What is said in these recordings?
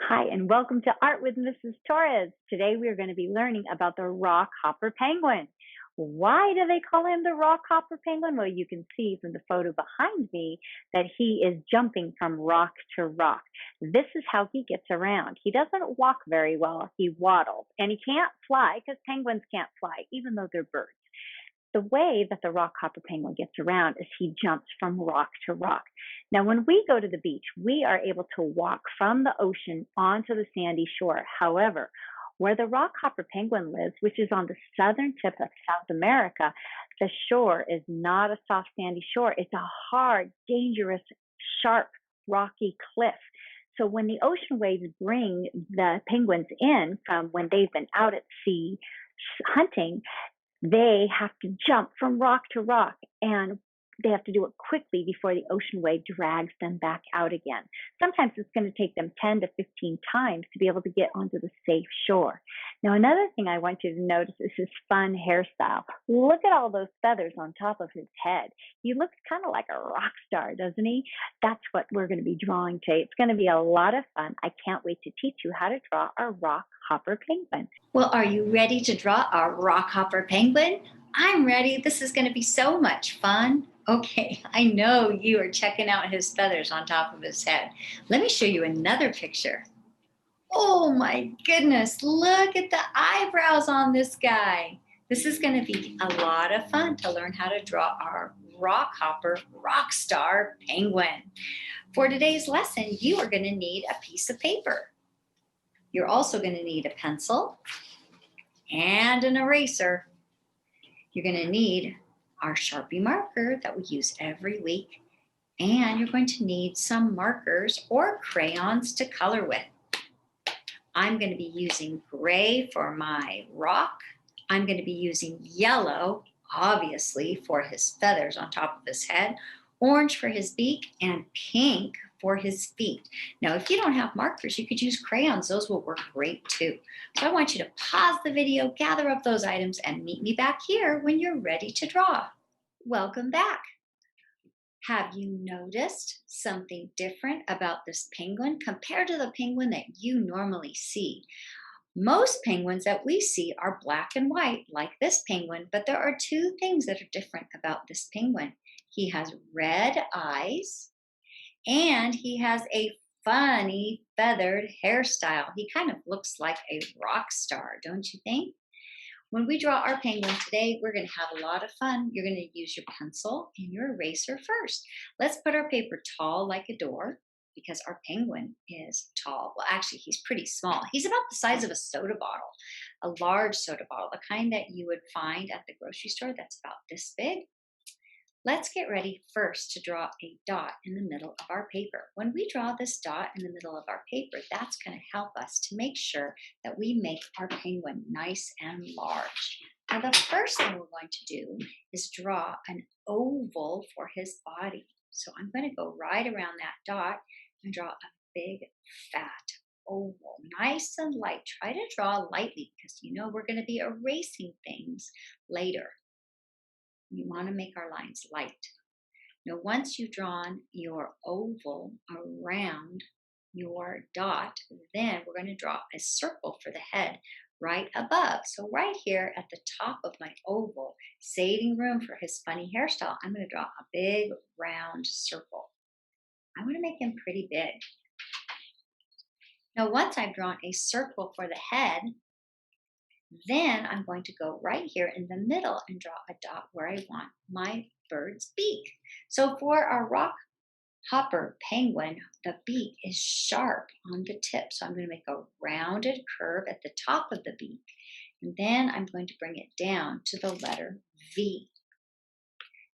Hi, and welcome to Art with Mrs. Torres. Today we are going to be learning about the Rockhopper Penguin. Why do they call him the Rockhopper Penguin? Well, you can see from the photo behind me that he is jumping from rock to rock. This is how he gets around. He doesn't walk very well, he waddles, and he can't fly because penguins can't fly, even though they're birds. The way that the rockhopper penguin gets around is he jumps from rock to rock. Now, when we go to the beach, we are able to walk from the ocean onto the sandy shore. However, where the rockhopper penguin lives, which is on the southern tip of South America, the shore is not a soft sandy shore. It's a hard, dangerous, sharp, rocky cliff. So when the ocean waves bring the penguins in from when they've been out at sea hunting, they have to jump from rock to rock, and they have to do it quickly before the ocean wave drags them back out again. Sometimes it's going to take them 10 to 15 times to be able to get onto the safe shore. Now, another thing I want you to notice is his fun hairstyle. Look at all those feathers on top of his head. He looks kind of like a rock star, doesn't he? That's what we're going to be drawing today. It's going to be a lot of fun. I can't wait to teach you how to draw a Rockhopper penguin. Well, are you ready to draw a Rockhopper Penguin? I'm ready. This is going to be so much fun. Okay, I know you are checking out his feathers on top of his head. Let me show you another picture. Oh my goodness, look at the eyebrows on this guy. This is going to be a lot of fun to learn how to draw our Rockhopper Rockstar Penguin. For today's lesson, you are going to need a piece of paper. You're also going to need a pencil and an eraser. You're going to need our Sharpie marker that we use every week, and you're going to need some markers or crayons to color with. I'm going to be using gray for my rock. I'm going to be using yellow, obviously, for his feathers on top of his head, orange for his beak, and pink for his feet. Now, if you don't have markers, you could use crayons. Those will work great too. So I want you to pause the video, gather up those items, and meet me back here when you're ready to draw. Welcome back. Have you noticed something different about this penguin compared to the penguin that you normally see? Most penguins that we see are black and white, like this penguin, but there are two things that are different about this penguin. He has red eyes, and he has a funny feathered hairstyle. He kind of looks like a rock star, don't you think? When we draw our penguin today, we're going to have a lot of fun. You're going to use your pencil and your eraser first. Let's put our paper tall like a door because our penguin is tall. Well, actually, he's pretty small. He's about the size of a soda bottle, a large soda bottle, the kind that you would find at the grocery store that's about this big. Let's get ready first to draw a dot in the middle of our paper. When we draw this dot in the middle of our paper, that's going to help us to make sure that we make our penguin nice and large. Now, the first thing we're going to do is draw an oval for his body. So I'm going to go right around that dot and draw a big, fat oval, nice and light. Try to draw lightly because you know we're going to be erasing things later. You want to make our lines light. Now, once you've drawn your oval around your dot, then we're going to draw a circle for the head right above. So right here at the top of my oval, saving room for his funny hairstyle, I'm going to draw a big round circle. I want to make him pretty big. Now, once I've drawn a circle for the head, then I'm going to go right here in the middle and draw a dot where I want my bird's beak. So for our Rockhopper penguin, the beak is sharp on the tip. So I'm going to make a rounded curve at the top of the beak. And then I'm going to bring it down to the letter V.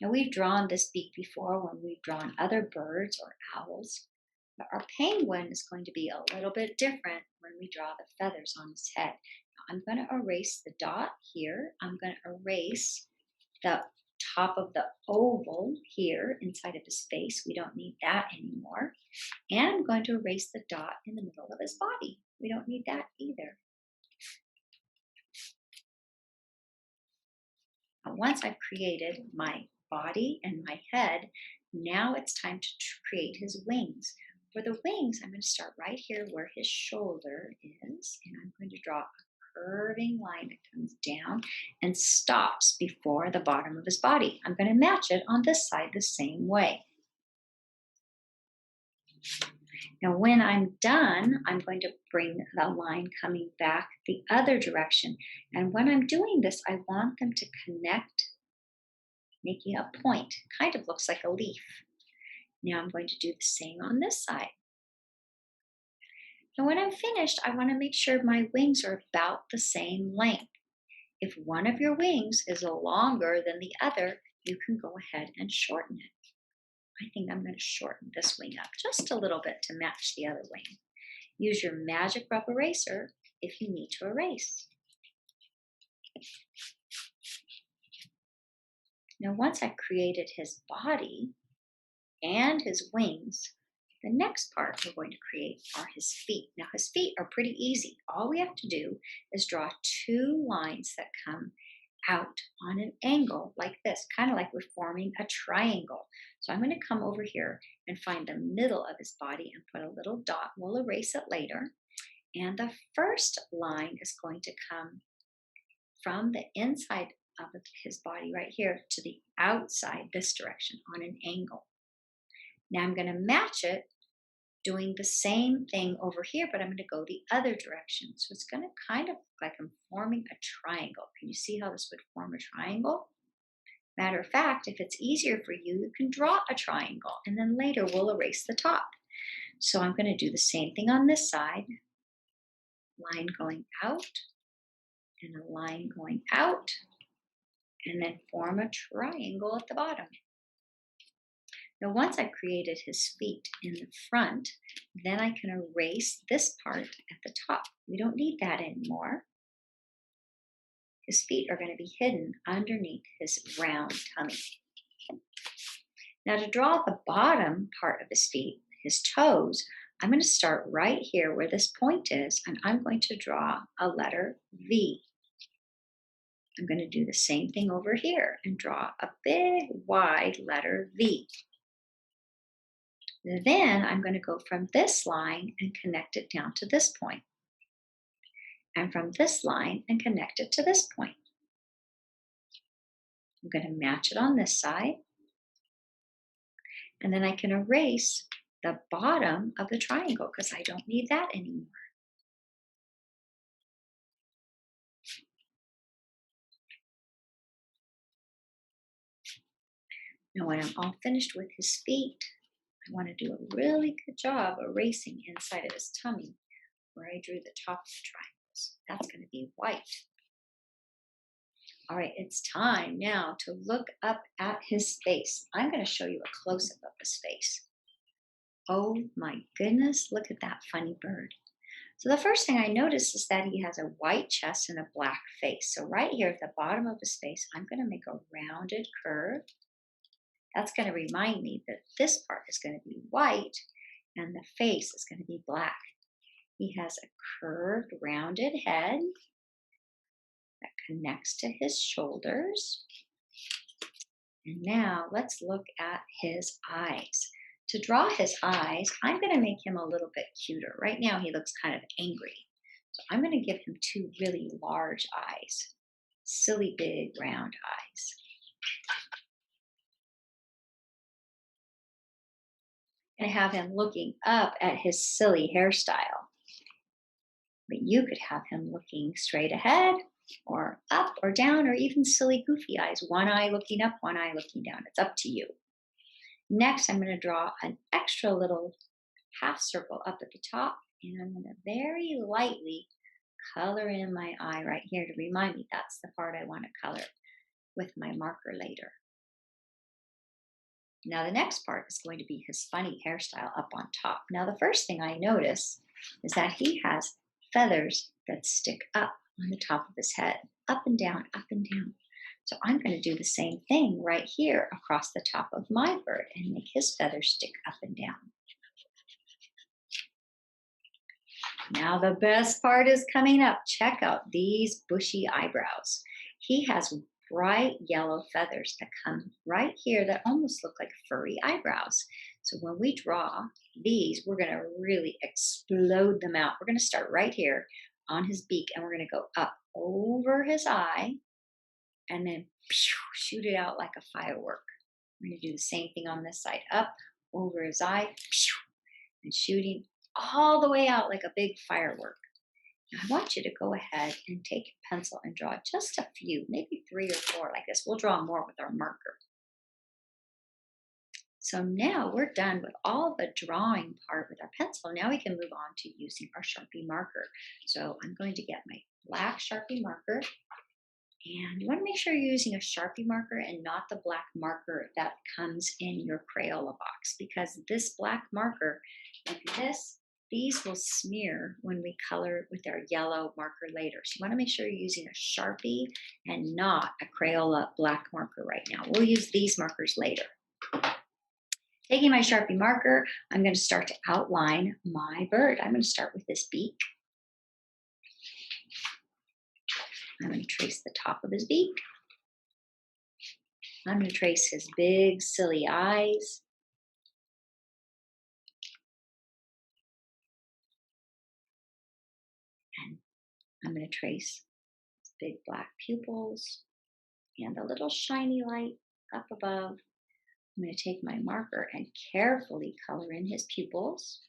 Now we've drawn this beak before when we've drawn other birds or owls. But our penguin is going to be a little bit different when we draw the feathers on his head. I'm going to erase the dot here. I'm going to erase the top of the oval here inside of his face. We don't need that anymore. And I'm going to erase the dot in the middle of his body. We don't need that either. Now, once I've created my body and my head, now it's time to create his wings. For the wings, I'm going to start right here where his shoulder is, and I'm going to draw a curving line that comes down and stops before the bottom of his body. I'm going to match it on this side the same way. Now, when I'm done, I'm going to bring the line coming back the other direction. And when I'm doing this, I want them to connect, making a point. Kind of looks like a leaf. Now I'm going to do the same on this side. And when I'm finished, I want to make sure my wings are about the same length. If one of your wings is longer than the other, you can go ahead and shorten it. I think I'm going to shorten this wing up just a little bit to match the other wing. Use your magic rub eraser if you need to erase. Now, once I've created his body and his wings, the next part we're going to create are his feet. Now, his feet are pretty easy. All we have to do is draw two lines that come out on an angle like this, kind of like we're forming a triangle. So I'm going to come over here and find the middle of his body and put a little dot. We'll erase it later. And the first line is going to come from the inside of his body right here to the outside this direction on an angle. Now I'm going to match it doing the same thing over here, but I'm going to go the other direction. So it's going to kind of look like I'm forming a triangle. Can you see how this would form a triangle? Matter of fact, if it's easier for you, you can draw a triangle and then later we'll erase the top. So I'm going to do the same thing on this side. Line going out and a line going out and then form a triangle at the bottom. Now, once I've created his feet in the front, then I can erase this part at the top. We don't need that anymore. His feet are going to be hidden underneath his round tummy. Now, to draw the bottom part of his feet, his toes, I'm going to start right here where this point is, and I'm going to draw a letter V. I'm going to do the same thing over here and draw a big, wide letter V. Then I'm going to go from this line and connect it down to this point. And from this line and connect it to this point. I'm going to match it on this side. And then I can erase the bottom of the triangle because I don't need that anymore. Now when I'm all finished with his feet, I want to do a really good job erasing inside of his tummy where I drew the top of the triangles. That's going to be white. All right, it's time now to look up at his face. I'm going to show you a close-up of his face. Oh my goodness, look at that funny bird. So the first thing I notice is that he has a white chest and a black face. So right here at the bottom of his face, I'm going to make a rounded curve. That's going to remind me that this part is going to be white and the face is going to be black. He has a curved, rounded head that connects to his shoulders. And now let's look at his eyes. To draw his eyes, I'm going to make him a little bit cuter. Right now he looks kind of angry. So I'm going to give him two really large eyes, silly big round eyes. And have him looking up at his silly hairstyle. But you could have him looking straight ahead or up or down or even silly goofy eyes. One eye looking up, one eye looking down. It's up to you. Next, I'm going to draw an extra little half circle up at the top. And I'm going to very lightly color in my eye right here to remind me that's the part I want to color with my marker later. Now the next part is going to be his funny hairstyle up on top. Now the first thing I notice is that he has feathers that stick up on the top of his head, up and down, up and down. So I'm going to do the same thing right here across the top of my bird and make his feathers stick up and down. Now the best part is coming up. Check out these bushy eyebrows. He has bright yellow feathers that come right here that almost look like furry eyebrows. So when we draw these, we're going to really explode them out. We're going to start right here on his beak, and we're going to go up over his eye and then shoot it out like a firework. We're going to do the same thing on this side, up over his eye and shooting all the way out like a big firework. Now, I want you to go ahead and take your pencil and draw just a few, maybe 3 or 4 like this. We'll draw more with our marker. So now we're done with all the drawing part with our pencil. Now we can move on to using our Sharpie marker. So I'm going to get my black Sharpie marker. And you want to make sure you're using a Sharpie marker and not the black marker that comes in your Crayola box, because this black marker, like this, these will smear when we color with our yellow marker later. So you want to make sure you're using a Sharpie and not a Crayola black marker right now. We'll use these markers later. Taking my Sharpie marker, I'm going to start to outline my bird. I'm going to start with this beak. I'm going to trace the top of his beak. I'm going to trace his big, silly eyes. And I'm going to trace his big black pupils and the little shiny light up above. I'm going to take my marker and carefully color in his pupils.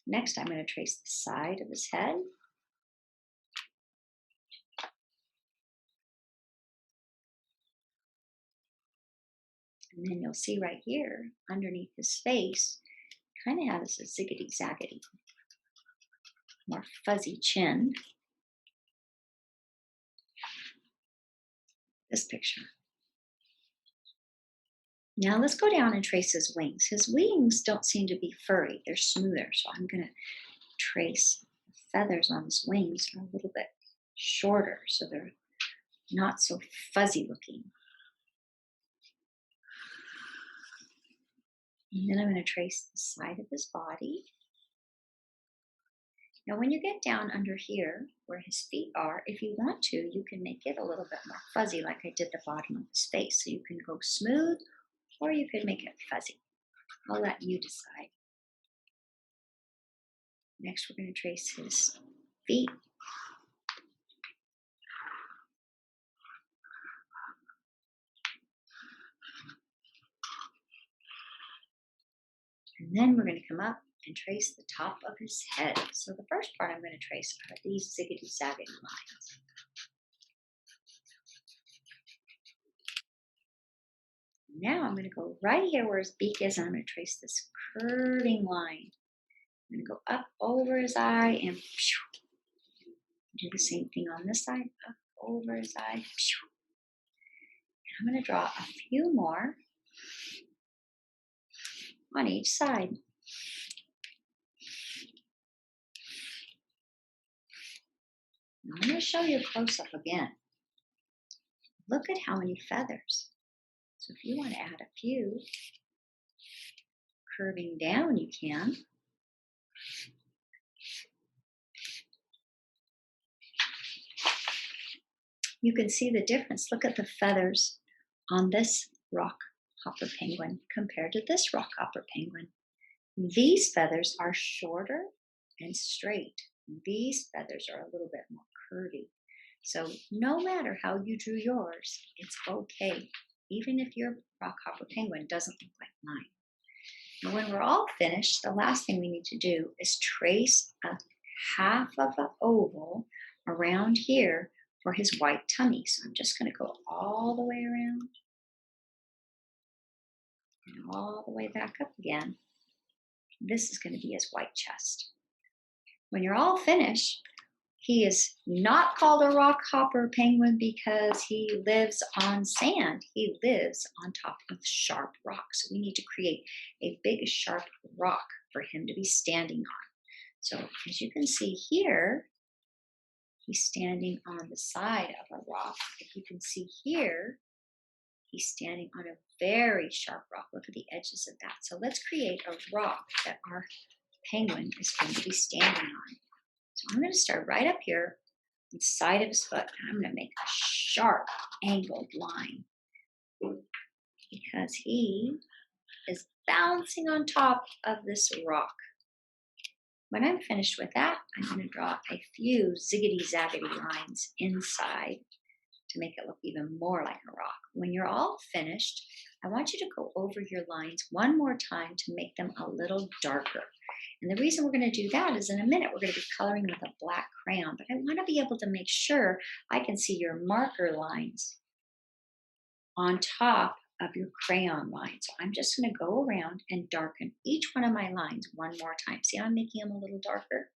Next, I'm going to trace the side of his head. And then you'll see right here, underneath his face, kind of has a ziggity-zaggity, more fuzzy chin. This picture. Now let's go down and trace his wings. His wings don't seem to be furry, they're smoother. So I'm going to trace the feathers on his wings are a little bit shorter, so they're not so fuzzy looking. And then I'm going to trace the side of his body. Now when you get down under here where his feet are, if you want to, you can make it a little bit more fuzzy like I did the bottom of his face. So you can go smooth or you could make it fuzzy. I'll let you decide. Next, we're going to trace his feet. And then we're going to come up and trace the top of his head. So the first part I'm going to trace are these ziggity-zaggity lines. Now I'm going to go right here where his beak is, and I'm going to trace this curving line. I'm going to go up over his eye and do the same thing on this side, up over his eye. And I'm going to draw a few more on each side. Now I'm going to show you a close-up again. Look at how many feathers. So if you want to add a few, curving down you can. You can see the difference. Look at the feathers on this Rockhopper penguin compared to this Rockhopper penguin. These feathers are shorter and straight. These feathers are a little bit more curvy. So no matter how you drew yours, it's okay. Even if your Rockhopper penguin doesn't look like mine. And when we're all finished, the last thing we need to do is trace a half of an oval around here for his white tummy. So I'm just going to go all the way around and all the way back up again. This is going to be his white chest. When you're all finished, he is not called a Rockhopper penguin because he lives on sand. He lives on top of sharp rocks. So we need to create a big sharp rock for him to be standing on. So as you can see here, he's standing on the side of a rock. If you can see here, he's standing on a very sharp rock. Look at the edges of that. So let's create a rock that our penguin is going to be standing on. So I'm going to start right up here on the side of his foot, and I'm going to make a sharp angled line because he is bouncing on top of this rock. When I'm finished with that, I'm going to draw a few ziggity-zaggity lines inside to make it look even more like a rock. When you're all finished, I want you to go over your lines one more time to make them a little darker. And the reason we're going to do that is in a minute we're going to be coloring with a black crayon, but I want to be able to make sure I can see your marker lines on top of your crayon line. So I'm just going to go around and darken each one of my lines one more time. See how I'm making them a little darker?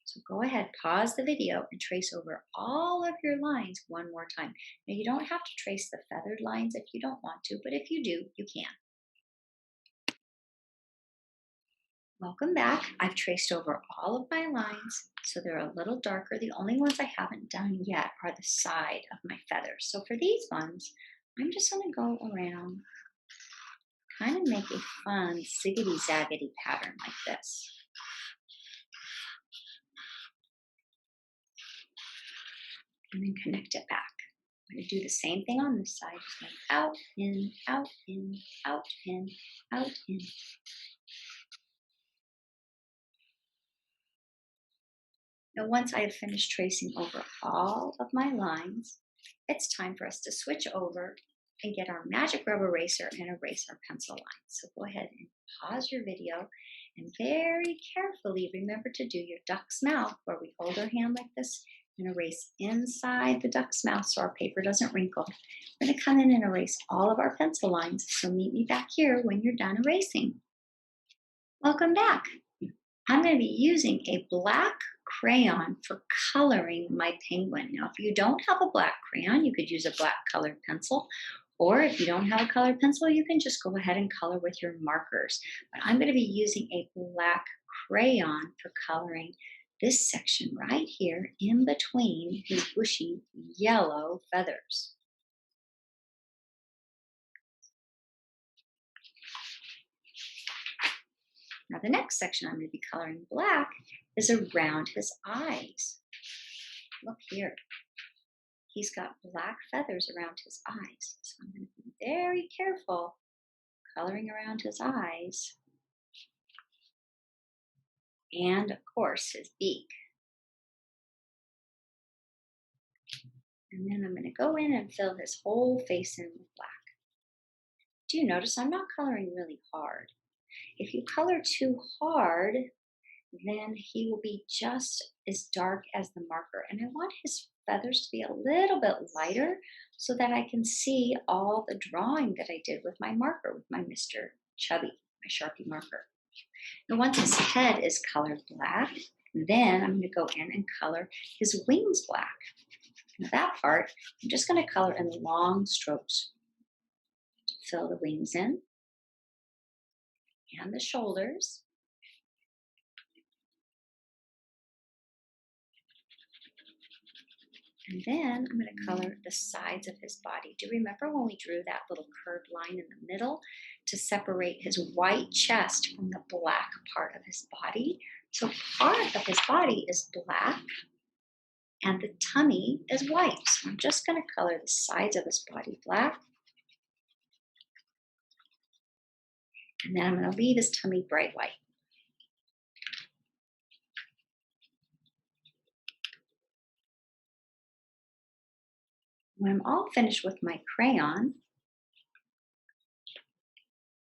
So go ahead, pause the video and trace over all of your lines one more time. Now you don't have to trace the feathered lines if you don't want to, but if you do, you can. Welcome back. I've traced over all of my lines, so they're a little darker. The only ones I haven't done yet are the side of my feathers. So for these ones, I'm just going to go around, kind of make a fun ziggity-zaggity pattern like this. And then connect it back. I'm going to do the same thing on this side. Just like out, in, out, in, out, in, out, in. Now, once I have finished tracing over all of my lines, it's time for us to switch over and get our magic rubber eraser and erase our pencil lines. So go ahead and pause your video and very carefully remember to do your duck's mouth, where we hold our hand like this and erase inside the duck's mouth so our paper doesn't wrinkle. We're going to come in and erase all of our pencil lines. So meet me back here when you're done erasing. Welcome back. I'm going to be using a black crayon for coloring my penguin. Now, if you don't have a black crayon, you could use a black colored pencil. Or if you don't have a colored pencil, you can just go ahead and color with your markers. But I'm going to be using a black crayon for coloring this section right here in between his bushy yellow feathers. Now the next section I'm going to be coloring black is around his eyes. Look here. He's got black feathers around his eyes. So I'm going to be very careful coloring around his eyes. And of course his beak. And then I'm going to go in and fill his whole face in with black. Do you notice I'm not coloring really hard? If you color too hard, then he will be just as dark as the marker. And I want his feathers to be a little bit lighter so that I can see all the drawing that I did with my marker, with my Mr. Chubby, my Sharpie marker. Now once his head is colored black, then I'm going to go in and color his wings black. Now that part, I'm just going to color in long strokes to fill the wings in and the shoulders. And then I'm going to color the sides of his body. Do you remember when we drew that little curved line in the middle to separate his white chest from the black part of his body? So part of his body is black and the tummy is white. So I'm just going to color the sides of his body black. And then I'm going to leave his tummy bright white. When I'm all finished with my crayon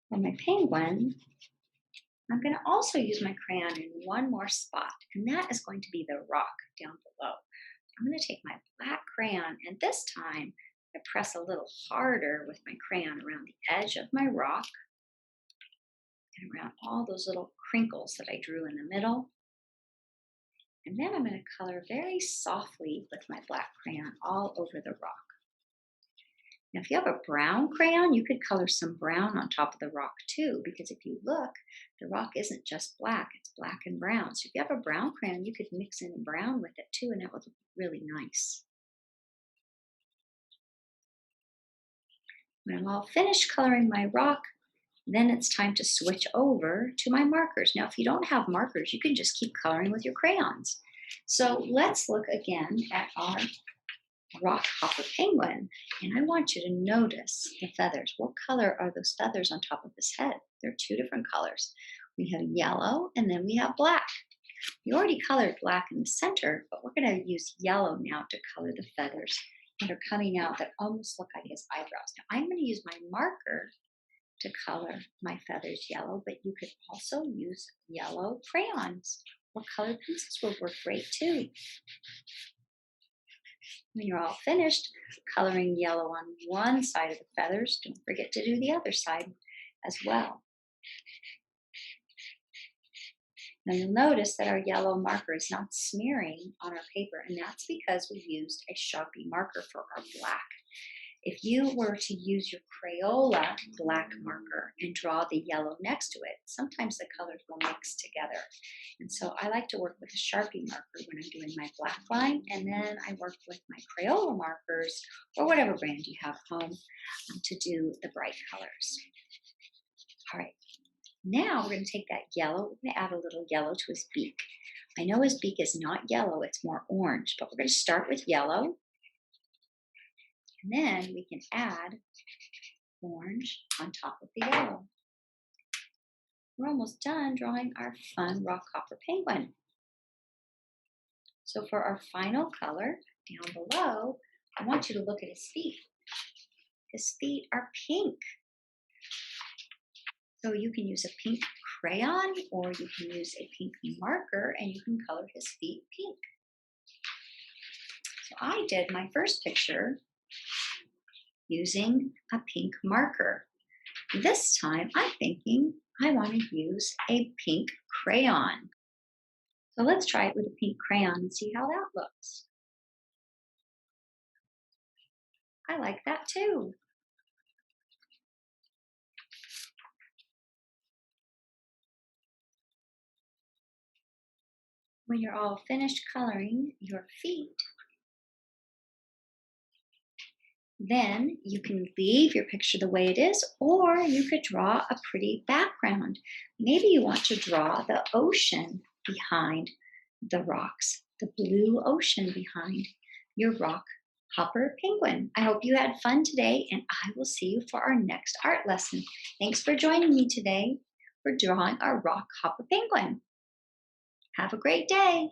for my penguin, I'm going to also use my crayon in one more spot, and that is going to be the rock down below. I'm going to take my black crayon, and this time I press a little harder with my crayon around the edge of my rock and around all those little crinkles that I drew in the middle. And then I'm going to color very softly with my black crayon all over the rock. Now, if you have a brown crayon, you could color some brown on top of the rock too, because if you look, the rock isn't just black, it's black and brown. So if you have a brown crayon, you could mix in brown with it too, and that would look really nice. When I'm all finished coloring my rock, Then it's time to switch over to my markers. Now, if you don't have markers, you can just keep coloring with your crayons. So let's look again at our Rockhopper Penguin. And I want you to notice the feathers. What color are those feathers on top of his head? They're two different colors. We have yellow and then we have black. We already colored black in the center, but we're going to use yellow now to color the feathers that are coming out that almost look like his eyebrows. Now, I'm going to use my marker to color my feathers yellow, but you could also use yellow crayons or colored pencils will work great too. When you're all finished coloring yellow on one side of the feathers, don't forget to do the other side as well. Now you'll notice that our yellow marker is not smearing on our paper, and that's because we used a Sharpie marker for our black. If you were to use your Crayola black marker and draw the yellow next to it, sometimes the colors will mix together. And so I like to work with a Sharpie marker when I'm doing my black line, and then I work with my Crayola markers, or whatever brand you have home, to do the bright colors. All right, now we're going to take that yellow, we're going to add a little yellow to his beak. I know his beak is not yellow, it's more orange, but we're going to start with yellow. And then we can add orange on top of the yellow. We're almost done drawing our fun Rockhopper Penguin. So for our final color down below, I want you to look at his feet. His feet are pink. So you can use a pink crayon or you can use a pink marker and you can color his feet pink. So I did my first picture using a pink marker. This time I'm thinking I want to use a pink crayon. So let's try it with a pink crayon and see how that looks. I like that too. When you're all finished coloring your feet, then you can leave your picture the way it is, or you could draw a pretty background. Maybe you want to draw the ocean behind the rocks, the blue ocean behind your Rockhopper Penguin. I hope you had fun today, and I will see you for our next art lesson. Thanks for joining me today for drawing our Rockhopper Penguin. Have a great day.